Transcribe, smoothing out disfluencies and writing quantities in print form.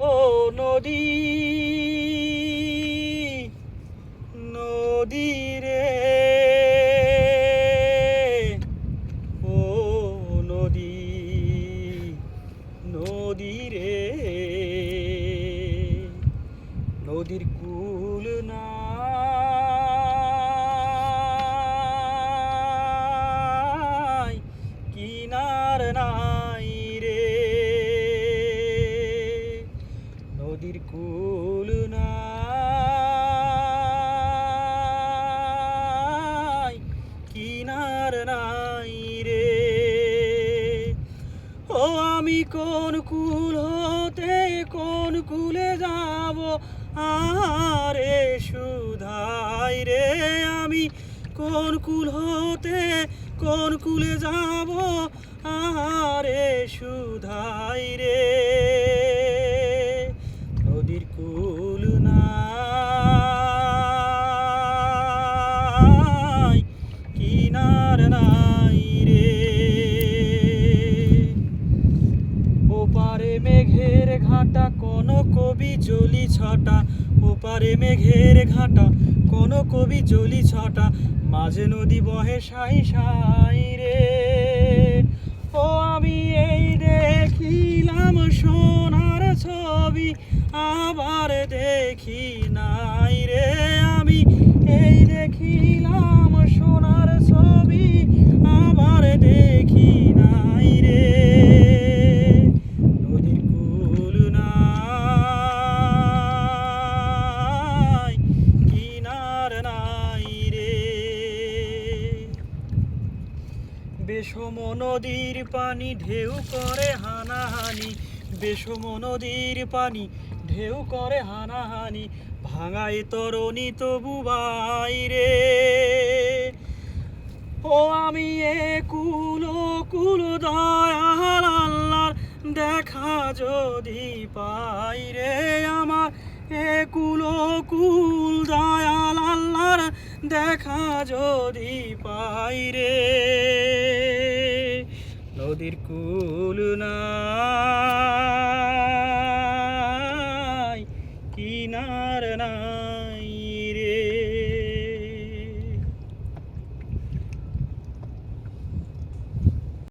ও নদী নদী রে, ও নদী নদী রে, নদীর কূল নাই, কিনার নাই রে, নদীর কূল নাই, কিনার নাই রে। ও আমি কোন কুল হতে কোন কুলে যাব, আরে সুধাই রে, আমি কোন কুল হতে কোন কুলে যাব, আরে সুধাই রে, নদীর কূল নাই, কিনার নাই রে। ওপারে মেঘের ঘাটা কোন কবি জলি ছটা, ওপারে মেঘের ঘাটা কোন কবি জলি ছটা, মাঝে নদী বহে সাই সাই রে। ও আমি এই দেখিলাম সোনার ছবি, আবার দেখি নাই রে, আমি এই দেখিলাম সোনার ছবি, আবার দেখি নাই রে, নদীর কূল নাই, কিনার নাই রে। বিষম নদীর পানি ঢেউ করে হানাহানি, বিষম নদীর পানি ঢেউ করে হানাহানি, ভাঙায় তরণী তবু বাইরে। ও আমি এ কুল কুল দয়াল আল্লাহর দেখা যদি পাই রে, আমার এ কুল কুল দয়াল আল্লাহর দেখা যদি পাই রে, নদীর কূল নাই, কিনার নাই।